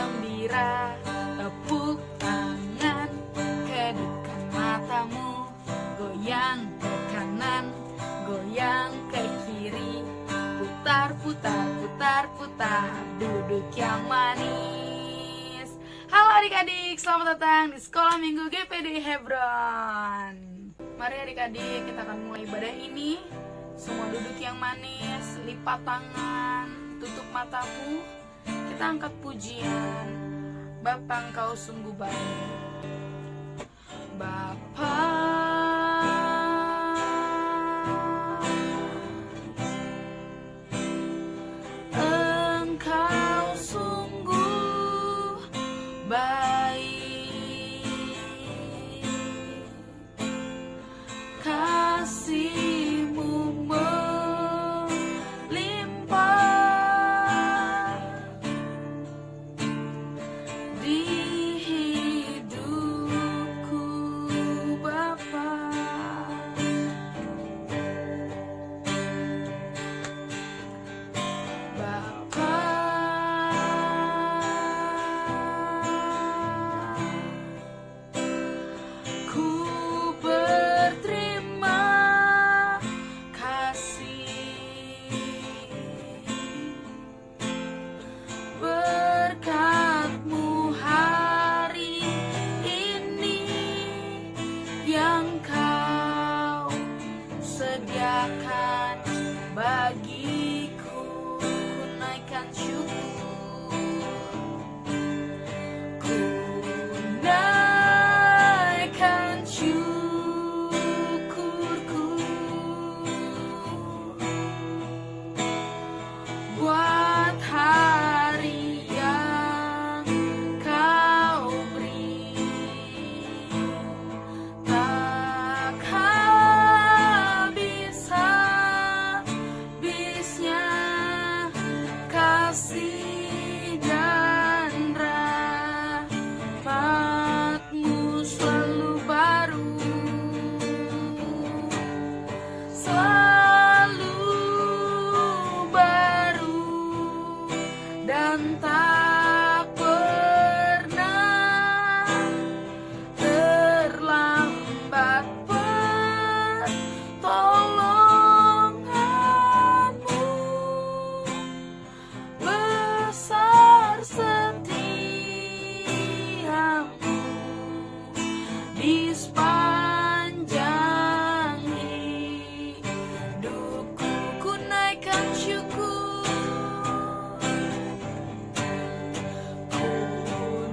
gembira, tepuk tangan, kedipkan matamu, goyang ke kanan, goyang ke kiri, putar, putar, putar, putar, duduk yang manis. Halo adik-adik, selamat datang di Sekolah Minggu GPD Hebron. Mari adik-adik, kita akan mulai ibadah ini. Semua duduk yang manis, lipat tangan, tutup matamu. Kita angkat pujian. Bapa, Engkau sungguh baik. Bapa, Engkau sungguh baik. Kasih-Mu melimpah di hidupku, Bapa. Bapa, ku berterima kasih berkat-Mu hari ini yang Kau sediakan bagiku. Ku naikkan syukur, ku naikkan syukurku buat hari yang Kau beri. Tak habis-habisnya kasih dan rahmat-Mu selalu baru, selalu baru, dan tak pernah terlambat pertolongan-Mu. Besar setiamu di sepanjang hidupku. Ku naikkan syukur, ku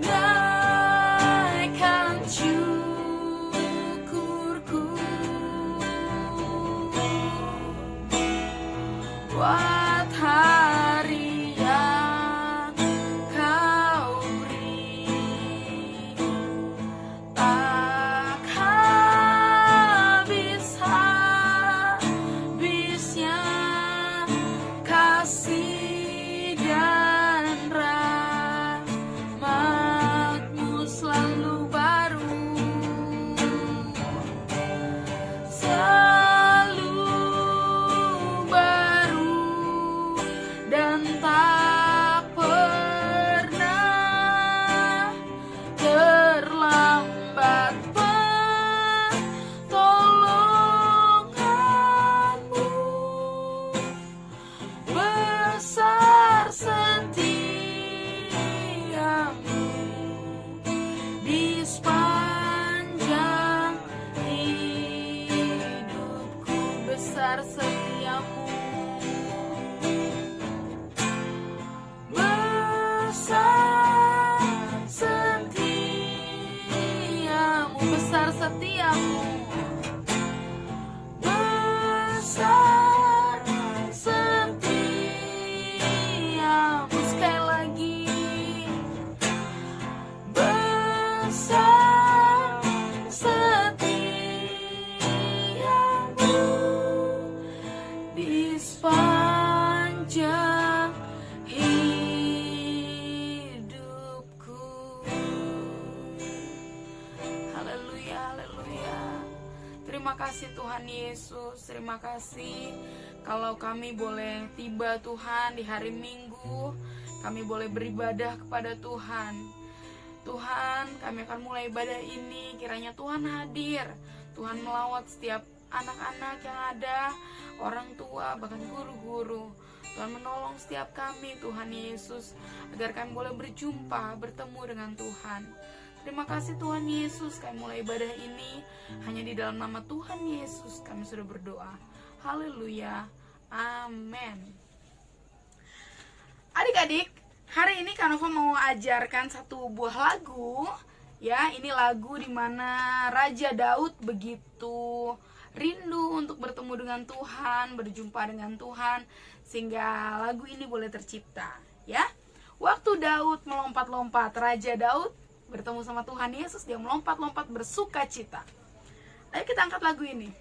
naikkan syukurku buat hari yang Kau beri. Tak habis-habisnya kasih dan rahmat-Mu selalu baru, selalu baru, dan tak pernah terlambat pertolongan-Mu. Besar setiamu di sepanjang hidupku. Besar setiamu, besar setiamu, besar setiamu, besar setiamu. Sekali lagi, besar setiamu di sepanjang hidupku. Haleluya, haleluya. Terima kasih Tuhan Yesus, terima kasih kalau kami boleh tiba Tuhan di hari Minggu kami boleh beribadah kepada Tuhan. Tuhan, kami akan mulai ibadah ini, kiranya Tuhan hadir. Tuhan melawat setiap anak-anak yang ada, orang tua, bahkan guru-guru. Tuhan menolong setiap kami, Tuhan Yesus, agar kami boleh berjumpa, bertemu dengan Tuhan. Terima kasih Tuhan Yesus, kami mulai ibadah ini hanya di dalam nama Tuhan Yesus kami sudah berdoa. Haleluya, amin. Adik-adik, hari ini Kak Nova mau ajarkan satu buah lagu. Ya, ini lagu dimana Raja Daud begitu rindu untuk bertemu dengan Tuhan, berjumpa dengan Tuhan, sehingga lagu ini boleh tercipta. Ya, waktu Daud melompat-lompat, Raja Daud bertemu sama Tuhan Yesus, dia melompat-lompat bersuka cita. Ayo kita angkat lagu ini.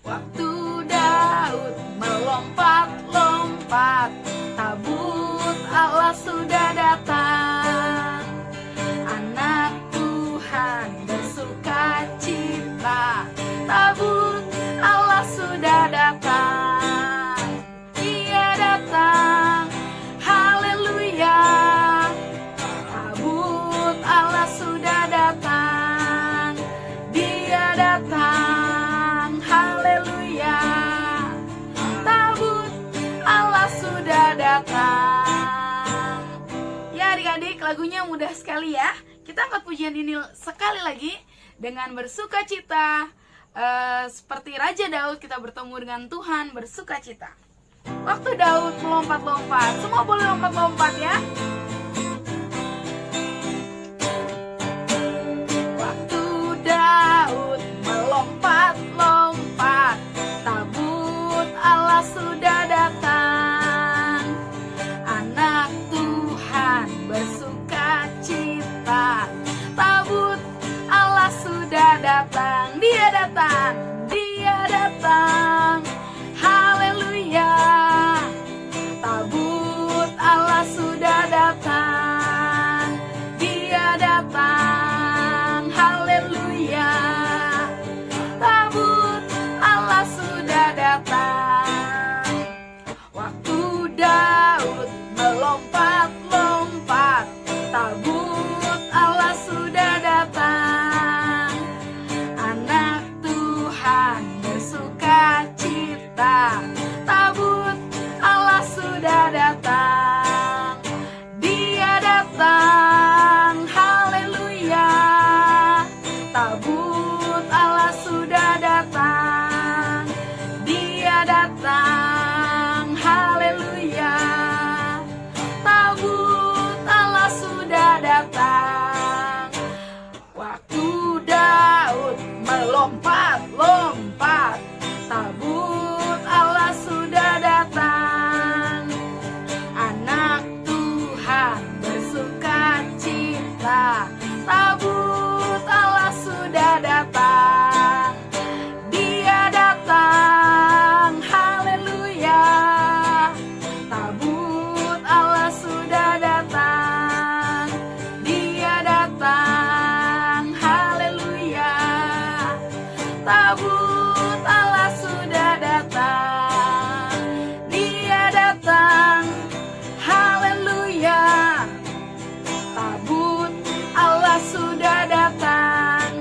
Waktu Daud melompat-lompat, tabut Allah sudah datang. Anak Tuhan bersuka cita, tabut Allah sudah datang. Dia datang, haleluya. Tabut Allah sudah datang. Dia datang, haleluya. Tabut Allah sudah datang. Ya adik-adik, lagunya mudah sekali ya. Kita angkat pujian ini sekali lagi dengan bersuka cita. Seperti Raja Daud, kita bertemu dengan Tuhan, bersuka cita. Waktu Daud melompat-lompat, semua boleh lompat-lompat ya. Waktu Daud melompat-lompat, tabut Allah sudah datang. Anak Tuhan bersuka cita, tabut Allah sudah datang. Dia datang, dia datang, haleluya. Tabut Allah sudah datang. Dia datang, haleluya. Tabut Allah sudah datang. Waktu Daud melompat-lompat, tabut Allah sudah datang. Anak Tuhan bersuka cita, tabut Allah sudah datang. Dia datang, haleluya. Tabut Allah sudah datang. Dia datang, haleluya. Tabut Allah sudah datang. Waktu Daud melompat-lompat, tabut Allah sudah datang. Anak Tuhan bersuka cita, tabut Allah sudah datang. Dia datang, haleluya. Tabut Allah sudah datang. Dia datang, haleluya. Tabut Allah sudah datang. Dia datang, haleluya. Tabut Allah sudah datang.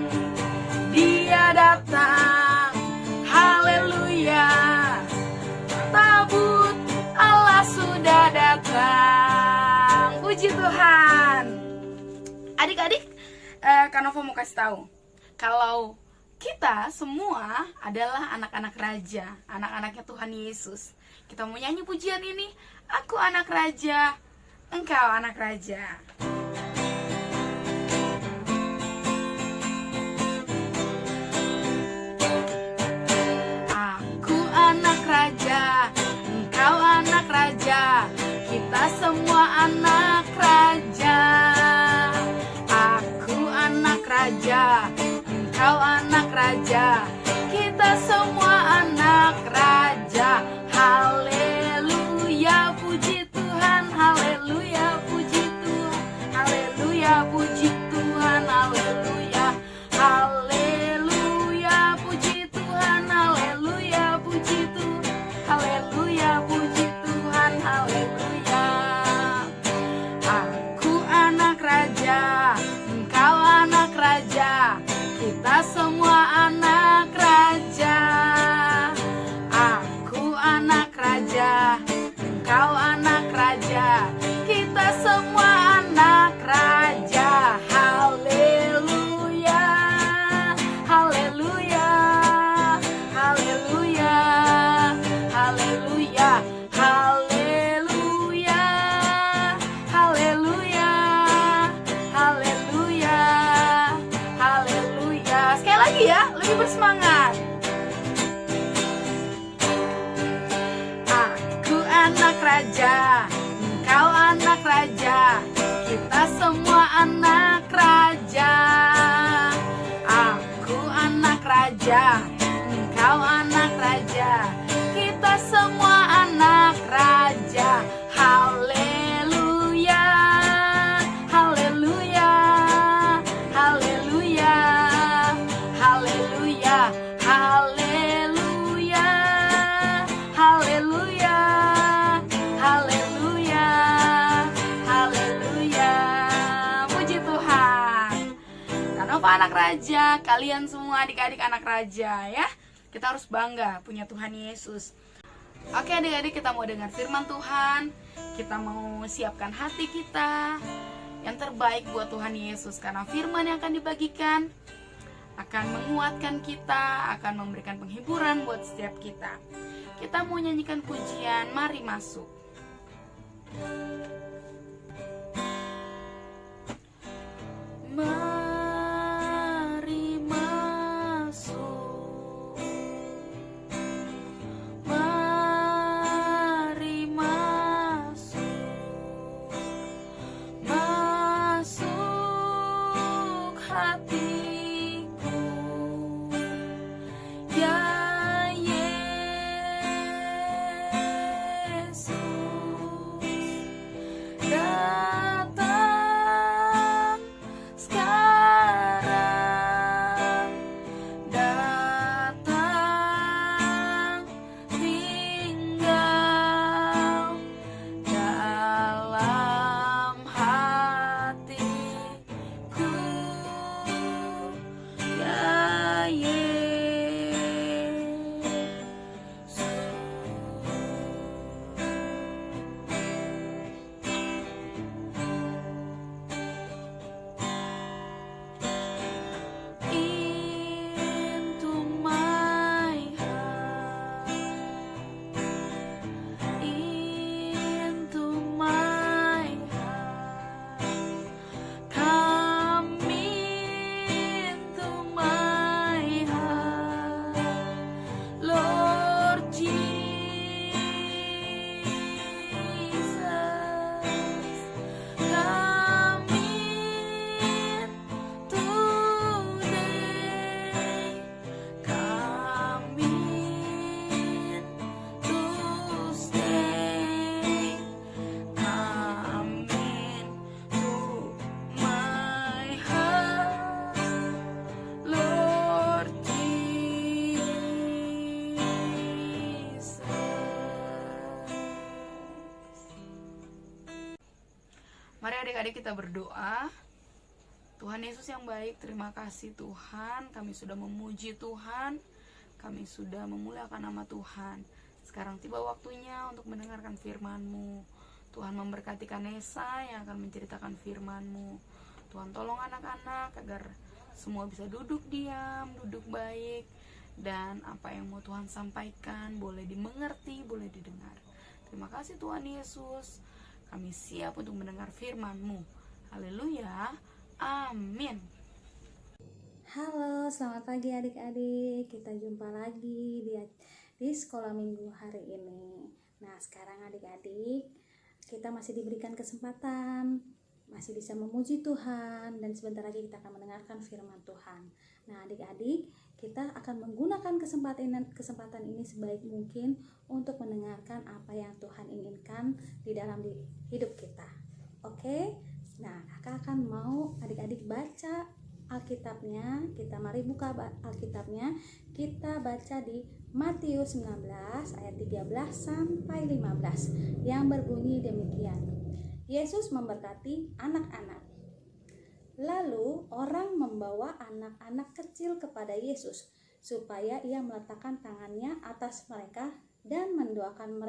Dia datang, haleluya. Tabut Allah sudah datang. Puji Tuhan. Adik-adik, Kak Nova mau kasih tahu, kalau kita semua adalah anak-anak raja, anak-anaknya Tuhan Yesus. Kita mau nyanyi pujian ini, aku anak raja, engkau anak raja. Aku anak raja, engkau anak raja, kita semua anak raja. Aku anak raja, engkau anak raja, kita semua anak raja. Haleluya, puji Tuhan, haleluya, puji Tuhan, haleluya, puji Tuhan, haleluya, haleluya, raja, engkau anak raja, kita semua anak raja. Aku anak raja, engkau anak raja, kita semua anak raja. Haleluya, haleluya, haleluya, haleluya, haleluya, haleluya, haleluya, haleluya. Puji Tuhan. Kanova anak raja, kalian semua adik-adik anak raja ya. Kita harus bangga punya Tuhan Yesus. Oke adik-adik, kita mau dengar firman Tuhan. Kita mau siapkan hati kita yang terbaik buat Tuhan Yesus. Karena firman yang akan dibagikan akan menguatkan kita, akan memberikan penghiburan buat setiap kita. Kita mau nyanyikan pujian, mari masuk. Mari masuk, mari masuk, masuk hatiku, ya Yesus, datang sekarang, datang tinggal dalam hatiku, ya Yesus. Into my heart, into my heart, come into my heart, Lord Jesus, come in today, come in to stay, come in to my heart, Lord Jesus. Mari adik-adik kita berdoa. Tuhan Yesus yang baik, terima kasih Tuhan, kami sudah memuji Tuhan, kami sudah memuliakan nama Tuhan. Sekarang tiba waktunya untuk mendengarkan firman-Mu. Tuhan memberkati Kanesa yang akan menceritakan firman-Mu. Tuhan tolong anak-anak agar semua bisa duduk diam, duduk baik, dan apa yang mau Tuhan sampaikan boleh dimengerti, boleh didengar. Terima kasih Tuhan Yesus, kami siap untuk mendengar firman-Mu. Haleluya, amin. Halo, selamat pagi adik-adik. Kita jumpa lagi di sekolah minggu hari ini. Nah, sekarang adik-adik, kita masih diberikan kesempatan, masih bisa memuji Tuhan, dan sebentar lagi kita akan mendengarkan firman Tuhan. Nah, adik-adik, kita akan menggunakan kesempatan ini sebaik mungkin untuk mendengarkan apa yang Tuhan inginkan di dalam hidup kita. Oke? Nah, kakak akan mau adik-adik baca Alkitabnya. Mari buka Alkitabnya. Kita baca di Matius 19 ayat 13 sampai 15 yang berbunyi demikian. Yesus memberkati anak-anak. Lalu orang membawa anak-anak kecil kepada Yesus supaya ia meletakkan tangannya atas mereka dan mendoakan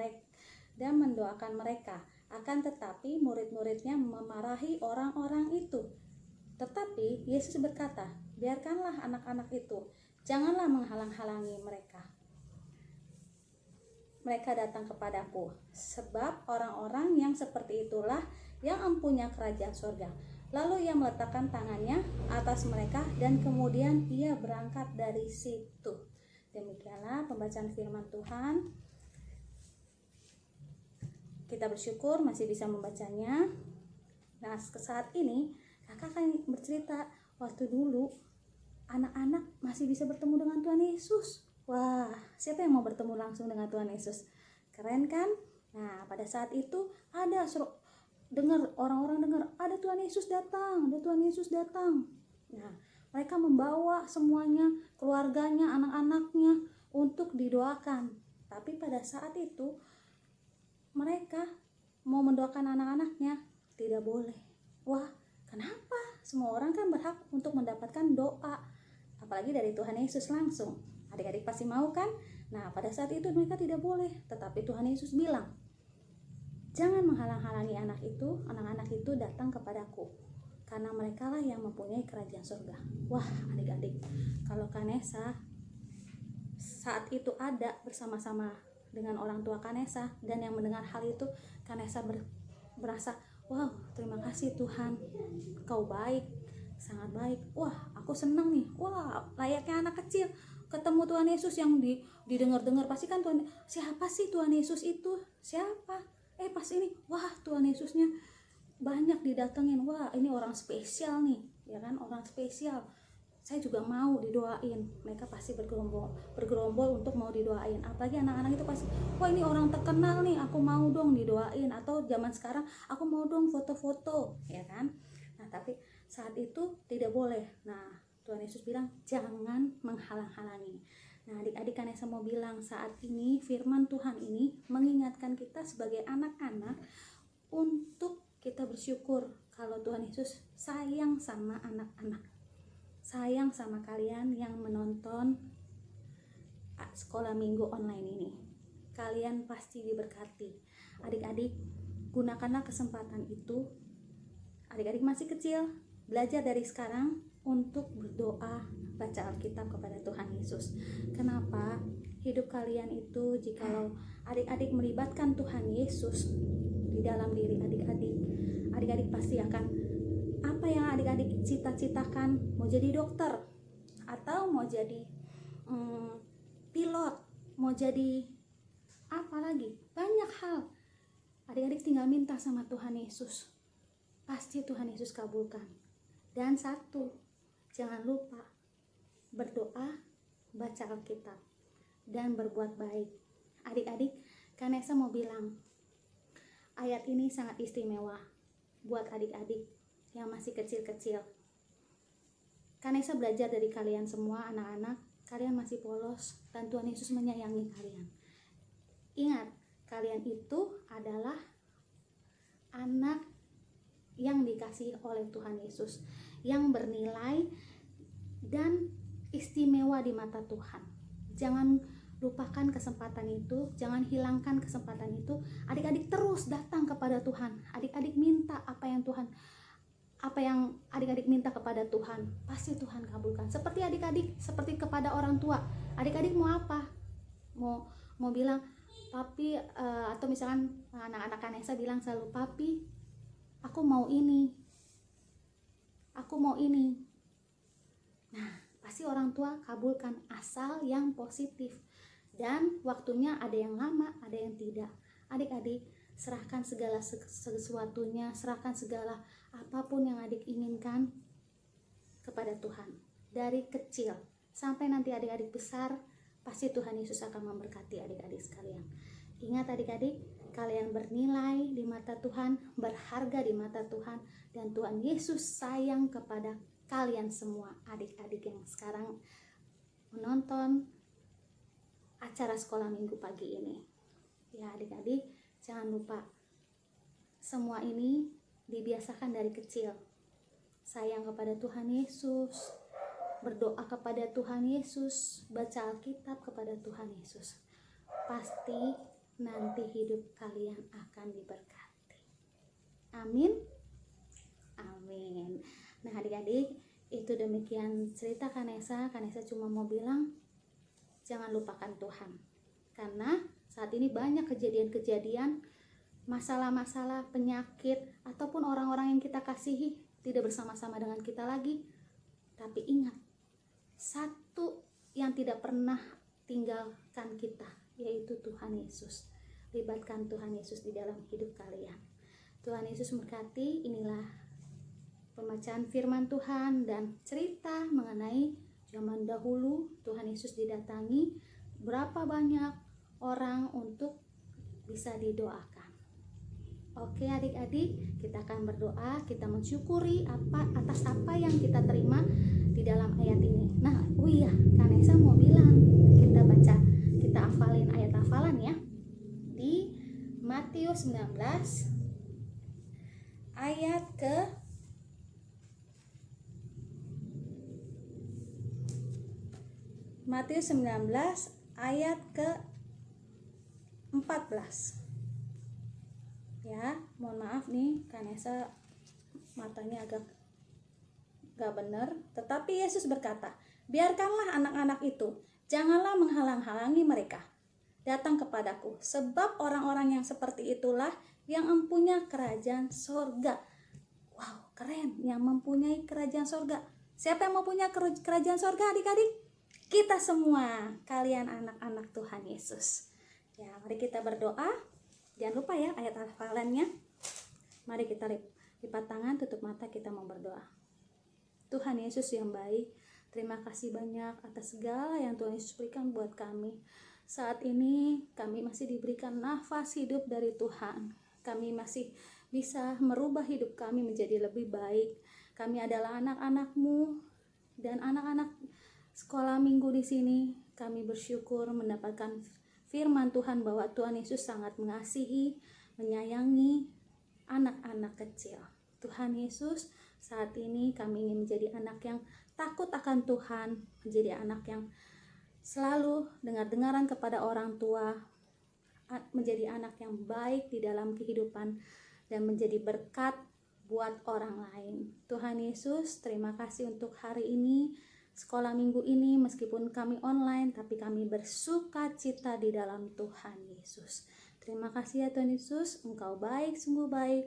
mereka. Akan tetapi murid-muridnya memarahi orang-orang itu. Tetapi Yesus berkata, biarkanlah anak-anak itu, janganlah menghalang-halangi mereka. Mereka datang kepadaku, sebab orang-orang yang seperti itulah yang empunya kerajaan surga. Lalu ia meletakkan tangannya atas mereka dan kemudian ia berangkat dari situ. Demikianlah pembacaan firman Tuhan. kita bersyukur masih bisa membacanya. Nah, saat ini kakak akan bercerita waktu dulu anak-anak masih bisa bertemu dengan Tuhan Yesus. Wah, siapa yang mau bertemu langsung dengan Tuhan Yesus? Keren kan? Nah, pada saat itu ada orang-orang dengar ada Tuhan Yesus datang, ada Tuhan Yesus datang. Nah, mereka membawa semuanya, keluarganya, anak-anaknya untuk didoakan. Tapi pada saat itu mereka mau mendoakan anak-anaknya tidak boleh. Wah, kenapa? Semua orang kan berhak untuk mendapatkan doa, apalagi dari Tuhan Yesus langsung. Adik-adik pasti mau kan? Nah, pada saat itu mereka tidak boleh. Tetapi Tuhan Yesus bilang, jangan menghalang-halangi anak-anak itu datang kepadaku, karena mereka lah yang mempunyai kerajaan surga. Wah, adik-adik, kalau Kanesa saat itu ada bersama-sama dengan orang tua Kanesa, dan yang mendengar hal itu, Kanesa berasa, wow, terima kasih Tuhan, kau baik, sangat baik. Wah, aku senang nih. Wah, layaknya anak kecil ketemu Tuhan Yesus yang didengar-dengar. Pasti kan Tuhan, siapa sih Tuhan Yesus itu? Siapa? Pas ini, wah, Tuhan Yesusnya banyak didatengin. Wah, ini orang spesial nih, ya kan, orang spesial. Saya juga mau didoain. Mereka pasti bergerombol untuk mau didoain. Apalagi anak-anak itu pasti, wah, ini orang terkenal nih, aku mau dong didoain. Atau zaman sekarang, aku mau dong foto-foto, ya kan. Nah, tapi saat itu tidak boleh. Nah, Tuhan Yesus bilang, jangan menghalang-halangi. Nah, adik-adik, Kanesa mau bilang, saat ini firman Tuhan ini mengingatkan kita sebagai anak-anak untuk kita bersyukur kalau Tuhan Yesus sayang sama anak-anak, sayang sama kalian yang menonton sekolah minggu online ini. Kalian pasti diberkati. Adik-adik, gunakanlah kesempatan itu. Adik-adik masih kecil, belajar dari sekarang untuk berdoa, baca Alkitab kepada Tuhan Yesus. Kenapa? Hidup kalian itu, jikalau adik-adik melibatkan Tuhan Yesus di dalam diri adik-adik, adik-adik pasti akan, apa yang adik-adik cita-citakan, mau jadi dokter, atau mau jadi pilot, mau jadi apa lagi, banyak hal. Adik-adik tinggal minta sama Tuhan Yesus, pasti Tuhan Yesus kabulkan. Dan satu, jangan lupa berdoa, baca Alkitab, dan berbuat baik. Adik-adik, Kanesa mau bilang, ayat ini sangat istimewa buat adik-adik yang masih kecil-kecil. Kanesa belajar dari kalian semua anak-anak, kalian masih polos dan Tuhan Yesus menyayangi kalian. Ingat, kalian itu adalah anak yang dikasihi oleh Tuhan Yesus, yang bernilai dan istimewa di mata Tuhan. Jangan lupakan kesempatan itu, jangan hilangkan kesempatan itu. Adik-adik terus datang kepada Tuhan. Adik-adik minta apa yang adik-adik minta kepada Tuhan, pasti Tuhan kabulkan. Seperti adik-adik, seperti kepada orang tua. Adik-adik mau apa? Mau bilang, papi, atau misalkan anak-anak Kanesa bilang selalu, papi, aku mau ini, aku mau ini. Nah, pasti orang tua kabulkan, asal yang positif. Dan waktunya ada yang lama, ada yang tidak. Adik-adik, serahkan segala sesuatunya, serahkan segala apapun yang adik inginkan kepada Tuhan. Dari kecil sampai nanti adik-adik besar, pasti Tuhan Yesus akan memberkati adik-adik sekalian. Ingat adik-adik, kalian bernilai di mata Tuhan, berharga di mata Tuhan, dan Tuhan Yesus sayang kepada kalian semua adik-adik yang sekarang menonton acara sekolah minggu pagi ini. Ya adik-adik, jangan lupa semua ini dibiasakan dari kecil. Sayang kepada Tuhan Yesus, berdoa kepada Tuhan Yesus, baca Alkitab kepada Tuhan Yesus. Pasti nanti hidup kalian akan diberkati. Amin. Amin. Nah adik-adik, itu demikian cerita Kanesa. Kanesa cuma mau bilang, jangan lupakan Tuhan. Karena saat ini banyak kejadian-kejadian, masalah-masalah, penyakit, ataupun orang-orang yang kita kasihi tidak bersama-sama dengan kita lagi. Tapi ingat, satu yang tidak pernah tinggalkan kita, yaitu Tuhan Yesus. libatkan Tuhan Yesus di dalam hidup kalian. Tuhan Yesus memberkati. Inilah pembacaan firman Tuhan dan cerita mengenai zaman dahulu Tuhan Yesus didatangi berapa banyak orang untuk bisa didoakan. Oke adik-adik, kita akan berdoa, kita mensyukuri atas apa yang kita terima di dalam ayat ini. Nah, Kanesa mau bilang, kita hafalin ayat hafalan ya. Di Matius 19 ayat ke Matius 19 ayat ke 14. Ya, mohon maaf nih, Kanesa matanya agak gak benar. Tetapi Yesus berkata, biarkanlah anak-anak itu, janganlah menghalang-halangi mereka datang kepadaku, sebab orang-orang yang seperti itulah yang mempunyai kerajaan sorga. Wow, keren, yang mempunyai kerajaan sorga. Siapa yang mempunyai kerajaan sorga adik-adik? Kita semua, kalian anak-anak Tuhan Yesus. Ya, mari kita berdoa. Jangan lupa ya ayat hafalannya. Mari kita lipat tangan, tutup mata, kita mau berdoa. Tuhan Yesus yang baik, terima kasih banyak atas segala yang Tuhan Yesus berikan buat kami. Saat ini kami masih diberikan nafas hidup dari Tuhan. Kami masih bisa merubah hidup kami menjadi lebih baik. Kami adalah anak-anak-Mu dan anak-anak sekolah minggu di sini. Kami bersyukur mendapatkan firman Tuhan bahwa Tuhan Yesus sangat mengasihi, menyayangi anak-anak kecil. Tuhan Yesus, saat ini kami ingin menjadi anak yang takut akan Tuhan, menjadi anak yang selalu dengar-dengaran kepada orang tua, menjadi anak yang baik di dalam kehidupan, dan menjadi berkat buat orang lain. Tuhan Yesus, terima kasih untuk hari ini, sekolah minggu ini, meskipun kami online, tapi kami bersuka cita di dalam Tuhan Yesus. Terima kasih ya Tuhan Yesus, Engkau baik, sungguh baik.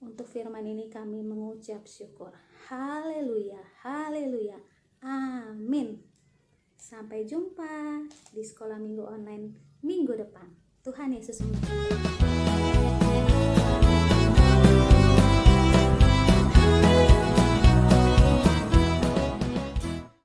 Untuk firman ini kami mengucap syukur. Haleluya, haleluya, amin. Sampai jumpa di sekolah minggu online minggu depan. Tuhan Yesus memberkati.